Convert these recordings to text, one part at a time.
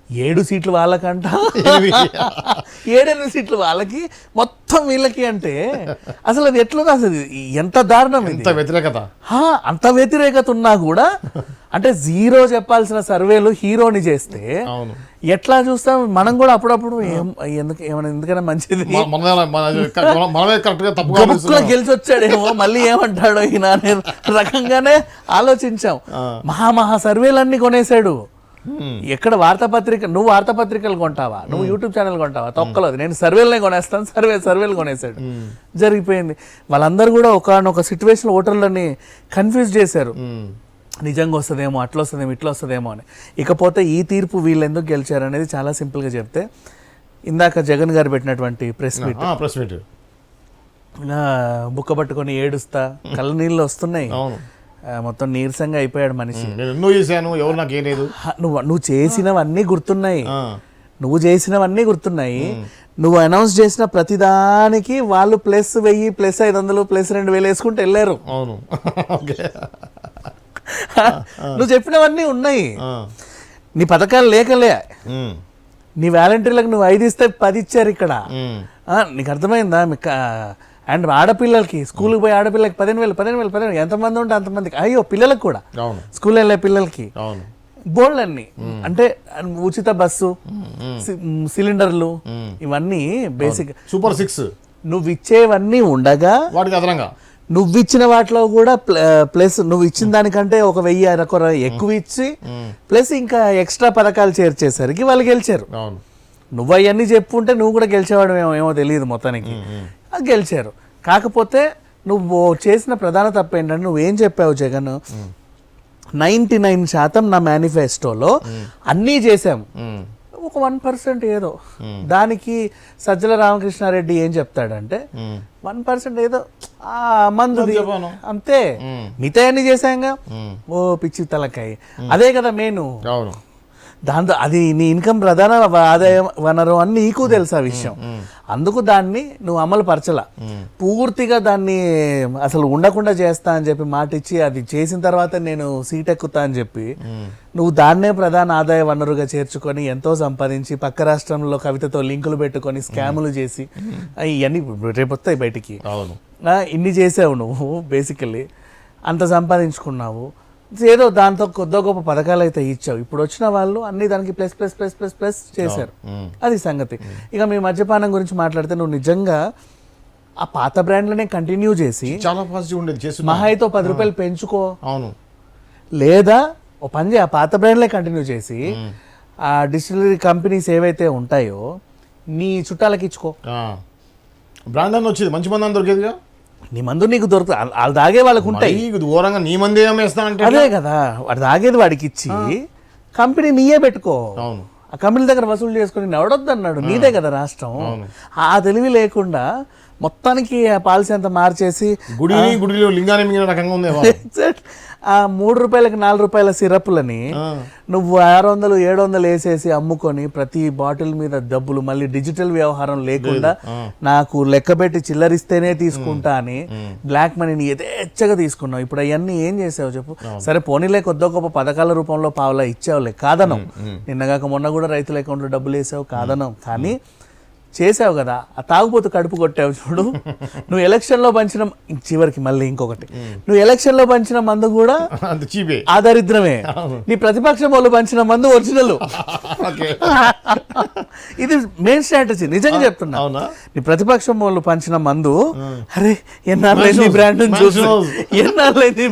7 సీట్లు వాళ్ళకంట, 7 సీట్లు వాళ్ళకి, మొత్తం వీళ్ళకి. అంటే అసలు అది ఎట్లా, అసలు ఎంత దారుణం, ఎంత వ్యతిరేకత. అంత వ్యతిరేకత ఉన్నా కూడా అంటే 0 చెప్పాల్సిన సర్వేలు హీరోని చేస్తే ఎట్లా చూస్తాం మనం కూడా అప్పుడప్పుడు. ఎందుకైనా మంచిది గెలిచి వచ్చాడేమో మళ్ళీ ఏమంటాడో ఈయన అనే రకంగానే ఆలోచించాం. మహా సర్వేలన్నీ కొనేసాడు. ఎక్కడ వార్తాపత్రిక, నువ్వు వార్తాపత్రికలు కొంటావా, నువ్వు యూట్యూబ్ ఛానల్ కొంటావా, తొక్కలేదు, నేను సర్వేలనే కొనేస్తాను, సర్వేలు కొనేసాడు. జరిగిపోయింది. వాళ్ళందరూ కూడా ఒకనొక సిచ్యువేషన్ ఓటర్లని కన్ఫ్యూజ్ చేశారు. నిజంగా వస్తుందేమో, అట్లా వస్తుందేమో, ఇట్లా వస్తుందేమో అని. ఇకపోతే ఈ తీర్పు వీళ్ళు ఎందుకు గెలిచారు అనేది చాలా సింపుల్గా చెప్తే, ఇందాక జగన్ గారు పెట్టినటువంటి ప్రెస్ మీట్ బుక్క పట్టుకొని ఏడుస్తా, కళ్ళ నీళ్ళు వస్తున్నాయి, మొత్తం నీరసంగా అయిపోయాడు మనిషి. నువ్వు చేసినవన్నీ గుర్తున్నాయి, నువ్వు అనౌన్స్ చేసిన ప్రతిదానికి వాళ్ళు +1000, +500, +2000 వేసుకుంటూ వెళ్ళారు. నువ్వు చెప్పినవన్నీ ఉన్నాయి, నీ పథకాలు లేకలే, నీ వాలంటీర్లకు నువ్వు 5 ఇస్తే 10 ఇచ్చారు ఇక్కడ. నీకు అర్థమైందా? అండ్ ఆడపిల్లలకి, స్కూల్కి పోయి ఆడపిల్లలకి 15,000 ఎంతమంది ఉంటే అంతమందికి. అయ్యో, పిల్లలకు కూడా, స్కూల్ వెళ్ళే పిల్లలకి బోల్డ్. అంటే ఉచిత బస్సు, సిలిండర్లు, ఇవన్నీ బేసిక్ సూపర్ 6 నువ్వు ఇచ్చేవన్నీ ఉండగా వాటికి అదనంగా నువ్వు ఇచ్చిన వాటిలో కూడా ప్లస్ నువ్వు ఇచ్చిన దానికంటే 1000 ఎక్కువ ఇచ్చి ప్లస్ ఇంకా ఎక్స్ట్రా పథకాలు చేర్చేసరికి వాళ్ళు గెలిచారు. నువ్వు అవన్నీ చెప్పుంటే నువ్వు కూడా గెలిచేవాడు ఏమో తెలియదు మొత్తానికి. గెలిచారు. కాకపోతే నువ్వు చేసిన ప్రధాన తప్పు ఏంటంటే, నువ్వేం చెప్పావు జగన్, 99% నా మేనిఫెస్టోలో అన్నీ చేశాం, ఒక 1% ఏదో, దానికి సజ్జల రామకృష్ణారెడ్డి ఏం చెప్తాడంటే 1% ఏదో మందుది అంతే, మిగతా అన్ని చేశాంగా. ఓ పిచ్చి తలకాయ, అదే కదా మెయిన్. దాంతో అది నీ ఇన్కమ్ ప్రధాన ఆదాయ వనరు అని నీకు తెలుసు ఆ విషయం. అందుకు దాన్ని నువ్వు అమలు పరచలా, పూర్తిగా దాన్ని అసలు ఉండకుండా చేస్తా అని చెప్పి మాట ఇచ్చి, అది చేసిన తర్వాత నేను సీట్ ఎక్కుతా అని చెప్పి నువ్వు దాన్నే ప్రధాన ఆదాయ వనరుగా చేర్చుకొని ఎంతో సంపాదించి, పక్క రాష్ట్రంలో కవితతో లింకులు పెట్టుకొని స్కాములు చేసి, ఇవన్నీ రేపు వస్తాయి బయటికి. ఇన్ని చేసావు నువ్వు, బేసికల్లీ అంత సంపాదించుకున్నావు, ఏదో దాంతో కొద్ది గొప్ప పథకాలు అయితే ఇచ్చావు. ఇప్పుడు వచ్చిన వాళ్ళు అన్ని దానికి ప్లస్ చేశారు, అది సంగతి. ఇక మీ మద్యపానం గురించి మాట్లాడితే, నువ్వు నిజంగా ఆ పాత బ్రాండ్లనే కంటిన్యూ చేసి చాలా పాజిటివ్ ఉండేది, మహాయితో 10 రూపాయలు పెంచుకో, లేదా ఓ పని చేయి, ఆ పాత బ్రాండ్లే కంటిన్యూ చేసి ఆ డిస్టిలరీ కంపెనీస్ ఏవైతే ఉంటాయో నీ చుట్టాలకి ఇచ్చుకో. బ్రాండ్ అని వచ్చేది, మంచి మంది దొరికేదిగా, నీ మందు నీకు దొరుకుతుంది, వాళ్ళు తాగే వాళ్ళకు ఉంటాయి. ఘోరంగా నీ మంది ఏమేస్తా అంటే అదే కదా, వాడు తాగేది వాడికి ఇచ్చి కంపెనీ నీయే పెట్టుకో, ఆ కంపెనీ దగ్గర వసూలు చేసుకుని ఎవడొద్దు అన్నాడు, నీదే కదా రాష్ట్రం. ఆ తెలివి లేకుండా మొత్తానికి పాలసీ అంతా మార్చేసి గుడిలో లింగాన్ని మింగిన రకంగా ఉంది. ఆ 3 రూపాయలకి 4 రూపాయల సిరప్లని నువ్వు 600, 700 వేసేసి అమ్ముకొని ప్రతి బాటిల్ మీద డబ్బులు, మళ్ళీ డిజిటల్ వ్యవహారం లేకుండా నాకు లెక్కబెట్టి చిల్లరిస్తేనే తీసుకుంటా అని బ్లాక్ మనీని యథేచ్ఛగా తీసుకున్నావు. ఇప్పుడు అవన్నీ ఏం చేసావు చెప్పు? సరే పోనీలే, కొద్దో గొప్ప పథకాల రూపంలో పావులా ఇచ్చావులే, కాదనం. నిన్నగాక మొన్న కూడా రైతుల అకౌంట్లో డబ్బులు వేసావు, కాదనం. కానీ చేసావు కదా, ఆ తాగుపోతూ కడుపు కొట్టావు చూడు. నువ్వు ఎలక్షన్లో పంచిన, చివరికి మళ్ళీ ఇంకొకటి, నువ్వు ఎలక్షన్లో పంచిన మందు కూడా ఆ దరిద్రమే. నీ ప్రతిపక్షం వాళ్ళు పంచిన మందు ఒరిజినల్. ఇది మెయిన్ స్ట్రాటజీ, నిజంగా చెప్తున్నా. నీ ప్రతిపక్షం వాళ్ళు పంచిన మందు, అరే ఎన్నాళ్ళైంది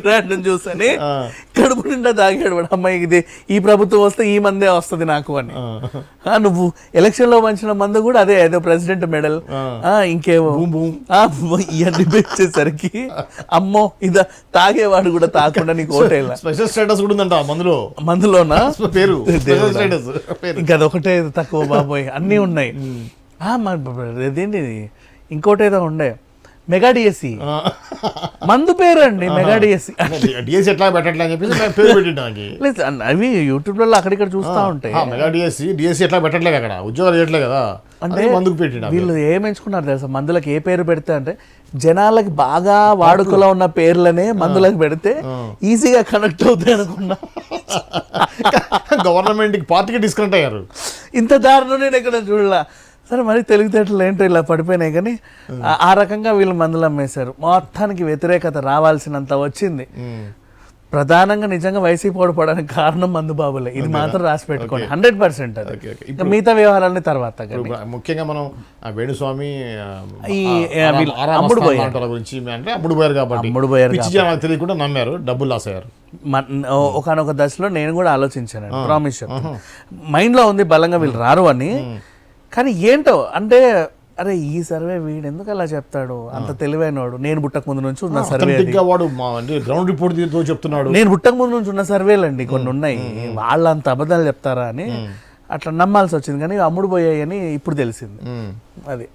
బ్రాండ్ చూసని కడుపు నిండా తాగాడు వాడు. అమ్మాయి ఇది ఈ ప్రభుత్వం వస్తే ఈ మందే వస్తుంది నాకు అని. నువ్వు ఎలక్షన్ లో పంచిన మందు కూడా అదే, ఏదో ప్రెసిడెంట్ మెడల్, ఇంకేమో ఇవన్నీ పెంచేసరికి అమ్మో ఇదా తాగేవాడు కూడా తాకుండా నీకు ఓటేలా. స్పెషల్ స్టేటస్ కూడా ఉందంట మందులోనా పేరు, ఇంకా అదొకటే తక్కువ బాబోయ్, అన్నీ ఉన్నాయి. అదేంటి ఇంకోటి ఏదో ఉండే, మెగా డిఎస్సి మందు పేరు అండి, మెగా డిఎస్సి. డిఎస్సి ఎట్లా పెట్టట్లే అని చెప్పేసి పేరు పెట్టడానికి అవి యూట్యూబ్ లో అక్కడిక్కడ చూస్తా ఉంటాయి. మెగా డిఎస్సి ఎట్లా పెట్టట్లేదు, అక్కడ ఉద్యోగాలు చేయట్లేదు కదా. అంటే అదే మందుకు పెట్టిండు వీళ్ళు ఏం ఎంచుకున్నారు తెలుసా, మందులకు ఏ పేరు పెడితే అంటే జనాలకి బాగా వాడుకలో ఉన్న పేర్లనే మందులకు పెడితే ఈజీగా కనెక్ట్ అవుతాయి అనుకున్నా. గవర్నమెంట్కి పార్టీకి డిస్కనెక్ట్ అయ్యారు. ఇంత దారుణం నేను ఎక్కడ చూడలా. సరే మరి తెలివితేటలు ఏంటో ఇలా పడిపోయినాయి, కానీ ఆ రకంగా వీళ్ళు మందులు అమ్మేశారు. మొత్తానికి వ్యతిరేకత రావాల్సినంత వచ్చింది. ప్రధానంగా నిజంగా వైసీపీ ఓడిపోవడానికి కారణం మందుబాబులే, ఇది మాత్రం రాసి పెట్టుకోండి 100%. అది ఇంకా మిగతా వ్యవహారాలన్నీ తర్వాత. ముఖ్యంగా మనం ఆ వేణుస్వామి ఈ అమ్ముడు పోయారు గురించి అంటే అమ్ముడు పోయారు కాబట్టి పిచ్చి జనాలకు తెలియకుండా నమ్మారు, డబ్బులు లాస్ అయ్యారు. ఒకనొక దశలో నేను కూడా ఆలోచించాను, ప్రామిస్ మైండ్లో ఉంది బలంగా వీళ్ళు రారు అని. కానీ ఏంటో అంటే అరే ఈ సర్వే వీడు ఎందుకు అలా చెప్తాడు, అంత తెలివైనవాడు, నేను పుట్టక ముందు నుంచి ఉన్న సర్వే, వాడు గ్రౌండ్ రిపోర్ట్ చెప్తున్నాడు, నేను పుట్టక ముందు నుంచి ఉన్న సర్వేలు అండి కొన్ని ఉన్నాయి, వాళ్ళు అంత అబద్ధాలు చెప్తారా అని అట్లా నమ్మాల్సి వచ్చింది. కానీ అమ్ముడు పోయాయని ఇప్పుడు తెలిసింది. అది